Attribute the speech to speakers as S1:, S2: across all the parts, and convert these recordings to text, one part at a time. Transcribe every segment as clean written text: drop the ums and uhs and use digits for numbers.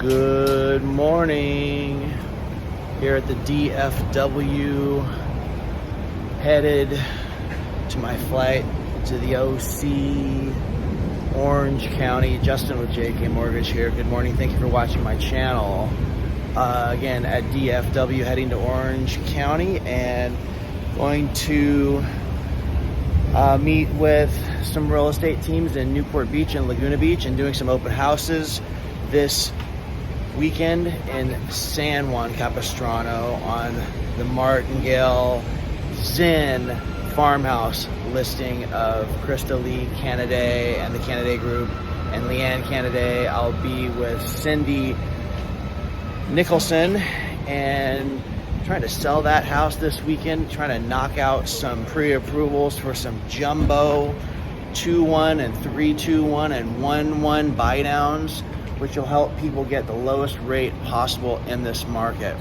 S1: Good morning. Here at the DFW, headed to my flight to the OC, Orange County. Justin with JK Mortgage here. Good morning. Thank you for watching my channel. Again, at DFW, heading to Orange County and going to meet with some real estate teams in Newport Beach and Laguna Beach and doing some open houses this weekend in San Juan Capistrano on the Martingale Zen farmhouse listing of Lee Canaday and the Canaday Group and Lee Ann Canaday. I'll be with Cindy Nicholson and trying to sell that house this weekend, trying to knock out some pre-approvals for some jumbo 2-1 and 3-2-1 and 1-1 buy downs, which will help people get the lowest rate possible in this market.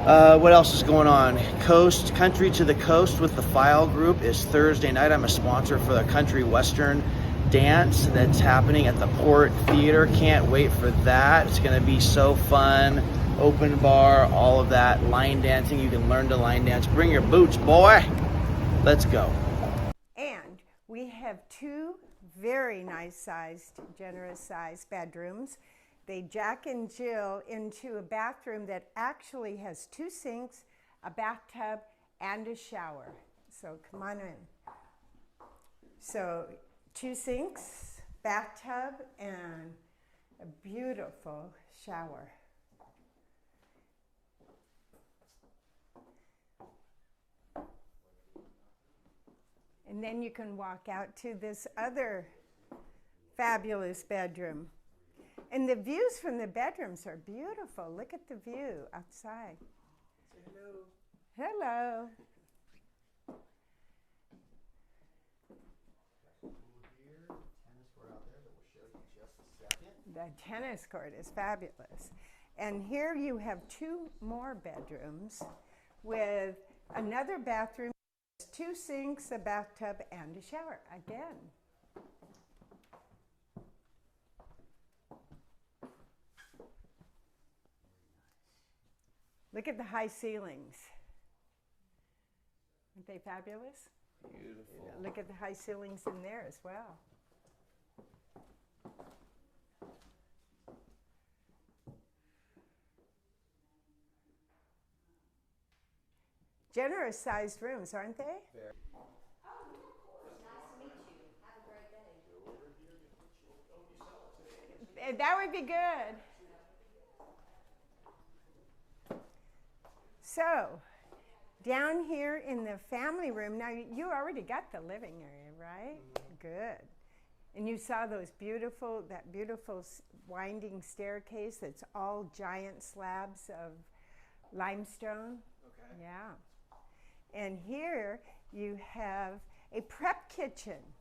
S1: What else is going on? Country to the Coast with the File Group is Thursday night. I'm a sponsor for the Country Western Dance that's happening at the Port Theater. Can't wait for that. It's going to be so fun. Open bar, all of that. Line dancing. You can learn to line dance. Bring your boots, boy. Let's go.
S2: And we have two very nice sized, generous sized bedrooms. They Jack and Jill into a bathroom that actually has 2 sinks, a bathtub, and a shower. So come on in. So 2 sinks, bathtub, and a beautiful shower. And then you can walk out to this other fabulous bedroom. And the views from the bedrooms are beautiful. Look at the view outside.
S1: Say hello.
S2: Hello.
S1: Tennis court out there that we'll show you in just a second.
S2: The tennis court is fabulous. And here you have 2 more bedrooms with another bathroom, 2 sinks, a bathtub, and a shower again. Look at the high ceilings. Aren't they fabulous?
S1: Beautiful.
S2: Look at the high ceilings in there as well. Generous sized rooms, aren't they?
S1: Very.
S3: Oh, of course. Nice to meet you. Have a great day.
S2: That would be good. So, down here in the family room, now you already got the living area, right? Mm-hmm. Good. And you saw that beautiful winding staircase that's all giant slabs of limestone.
S1: Okay.
S2: Yeah. And here you have a prep kitchen.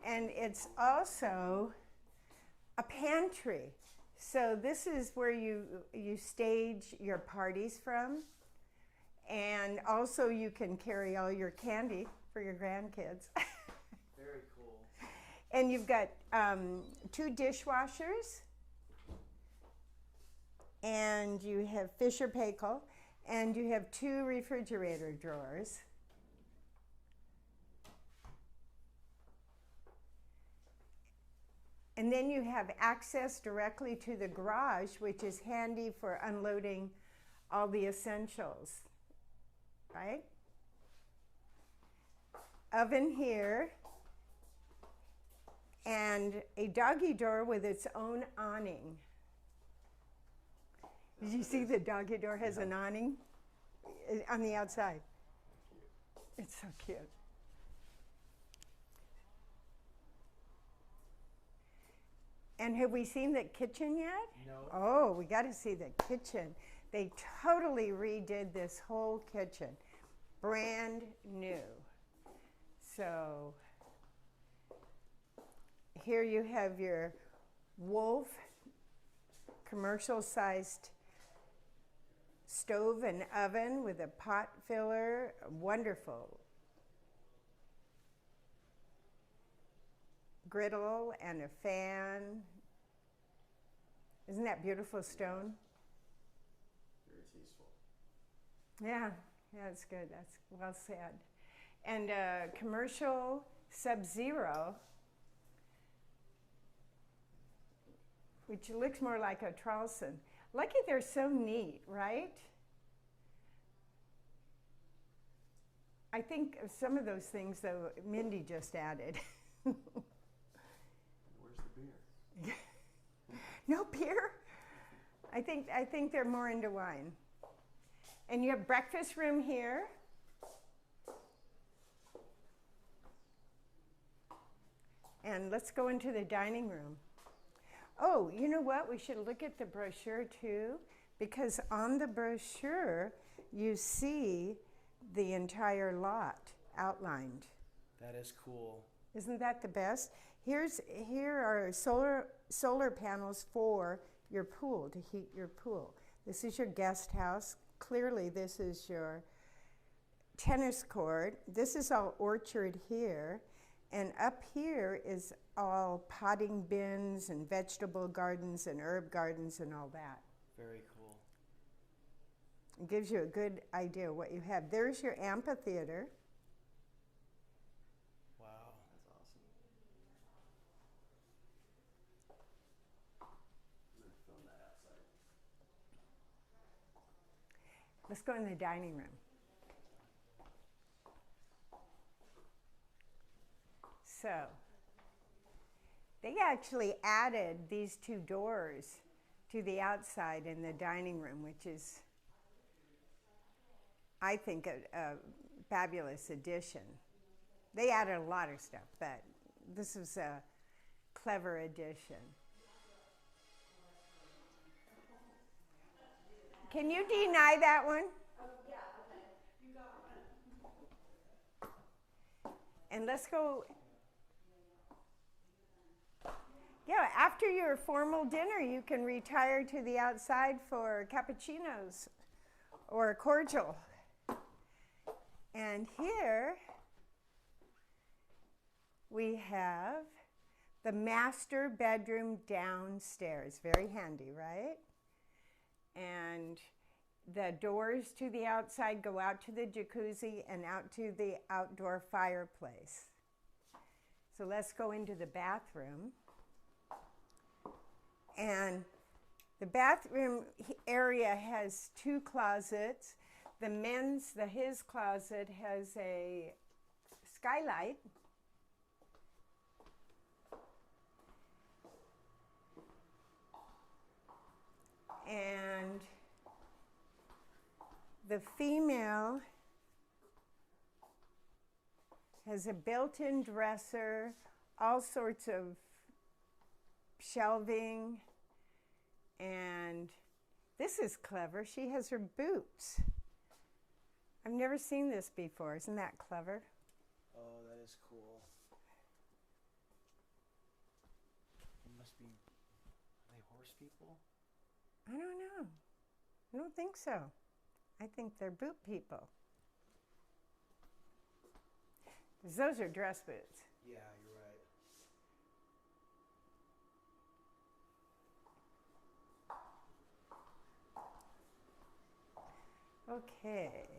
S2: And it's also a pantry. So this is where you stage your parties from. And also you can carry all your candy for your grandkids.
S1: Very cool.
S2: And you've got 2 dishwashers. And you have Fisher Paykel. And you have 2 refrigerator drawers. And then you have access directly to the garage, which is handy for unloading all the essentials, right? Oven here, and a doggy door with its own awning. Did you see the doggy door has an awning on the outside? It's so cute. And have we seen the kitchen yet?
S1: No.
S2: Oh, we got to see the kitchen. They totally redid this whole kitchen. Brand new. So here you have your Wolf commercial-sized stove and oven with a pot filler. Wonderful. griddle and a fan. Isn't that beautiful stone?
S1: Very tasteful.
S2: Yeah, it's good. That's well said. And commercial Sub-Zero, which looks more like a Charleston. Lucky they're so neat, right? I think of some of those things, though, Mindy just added.
S1: Where's the beer?
S2: No beer? I think they're more into wine. And you have breakfast room here. And let's go into the dining room. Oh, you know what? We should look at the brochure too, because on the brochure you see the entire lot outlined.
S1: That is cool.
S2: Isn't that the best? Here are solar panels for your pool, to heat your pool. This is your guest house. Clearly this is your tennis court. This is all orchard here. And up here is all potting bins and vegetable gardens and herb gardens and all that.
S1: Very cool.
S2: It gives you a good idea of what you have. There's your amphitheater.
S1: Wow, that's awesome. I'm going to film that outside.
S2: Let's go in the dining room. So, they actually added these two doors to the outside in the dining room, which is, I think, a fabulous addition. They added a lot of stuff, but this is a clever addition. Can you deny that one?
S3: Yeah, okay. You got one.
S2: And let's go. Yeah, after your formal dinner, you can retire to the outside for cappuccinos or a cordial. And here we have the master bedroom downstairs. Very handy, right? And the doors to the outside go out to the jacuzzi and out to the outdoor fireplace. So let's go into the bathroom. And the bathroom area has two closets. His closet has a skylight. And the female has a built-in dresser, all sorts of shelving, and this is clever. She has her boots. I've never seen this before. Isn't that clever?
S1: Oh, that is cool. It must be, are they horse people?
S2: I don't know. I don't think so. I think they're boot people. 'Cause those are dress boots.
S1: Yeah, you're right.
S2: Okay.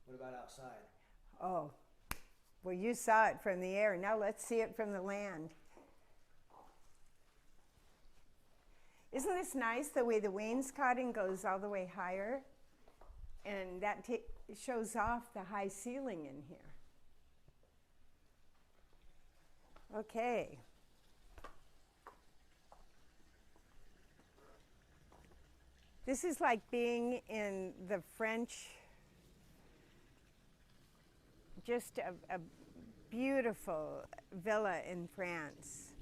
S1: What about outside?
S2: Oh, well, you saw it from the air. Now let's see it from the land. Isn't this nice, the way the wainscoting goes all the way higher? And that shows off the high ceiling in here. Okay. This is like being in the French, just a beautiful villa in France.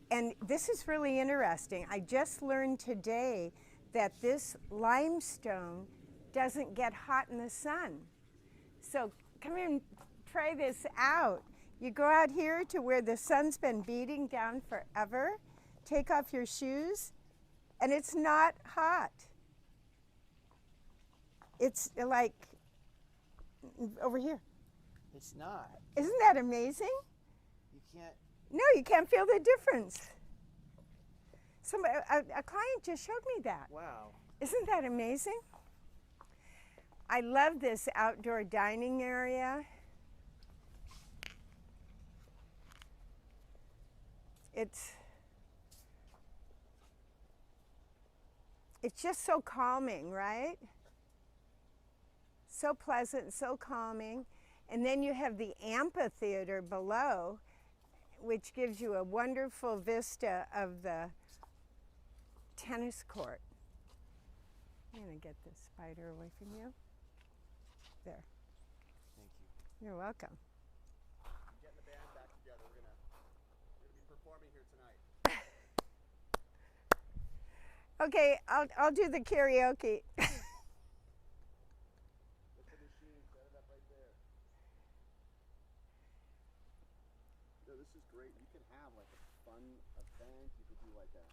S2: And this is really interesting. I just learned today that this limestone doesn't get hot in the sun. So come here and try this out. You go out here to where the sun's been beating down forever, take off your shoes, and it's not hot. It's like over here.
S1: It's not.
S2: Isn't that amazing?
S1: You can't.
S2: No, you can't feel the difference. A client just showed me that.
S1: Wow.
S2: Isn't that amazing? I love this outdoor dining area. It's just so calming, right? So pleasant, so calming. And then you have the amphitheater below, which gives you a wonderful vista of the tennis court. I'm going to get this spider away from you. There.
S1: Thank you.
S2: You're welcome.
S4: Getting the band back together. We're gonna be performing here tonight.
S2: Okay, I'll do the karaoke.
S4: Look for the machine. Set it up right there. No, this is great. You can have like a fun event. You could do like the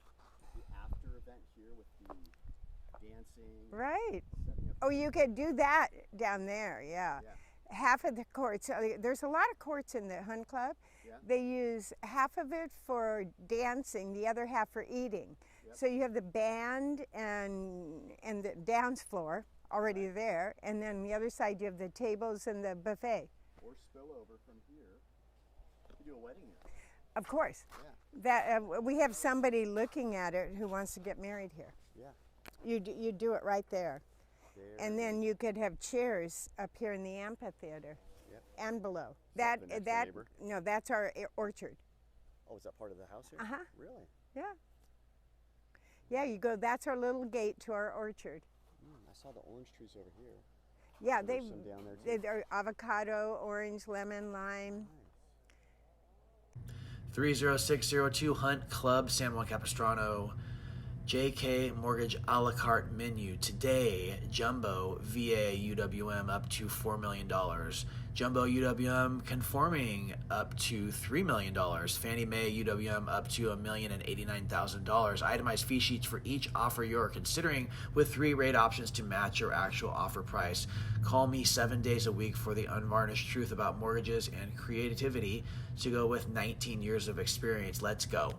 S4: after event here with the dancing.
S2: Right.
S4: Setting up.
S2: Oh, you could do that down there, yeah.
S4: Yeah.
S2: Half of the courts, there's a lot of courts in the Hunt Club.
S4: Yeah.
S2: They use half of it for dancing, the other half for eating.
S4: Yep.
S2: So you have the band and the dance floor already there, and then the other side you have the tables and the buffet.
S4: Or spill over from here. You could do a wedding here.
S2: Of course.
S4: Yeah.
S2: That we have somebody looking at it who wants to get married here.
S4: Yeah.
S2: You do it right there.
S4: There.
S2: And then you could have chairs up here in the amphitheater.
S4: Yep.
S2: And below.
S4: the next neighbor?
S2: No, that's our orchard.
S4: Oh, is that part of the house here?
S2: Uh-huh.
S4: Really?
S2: Yeah. Yeah, you go, that's our little gate to our orchard.
S4: I saw the orange trees over here.
S2: Yeah,
S4: There's some down there too.
S2: they're avocado, orange, lemon, lime.
S1: 30602 Hunt Club, San Juan Capistrano. JK Mortgage a la carte menu. Today, Jumbo VA UWM up to $4 million. Jumbo UWM conforming up to $3 million. Fannie Mae UWM up to $1,089,000. Itemized fee sheets for each offer you're considering with 3 rate options to match your actual offer price. Call me 7 days a week for the unvarnished truth about mortgages and creativity to go with 19 years of experience. Let's go.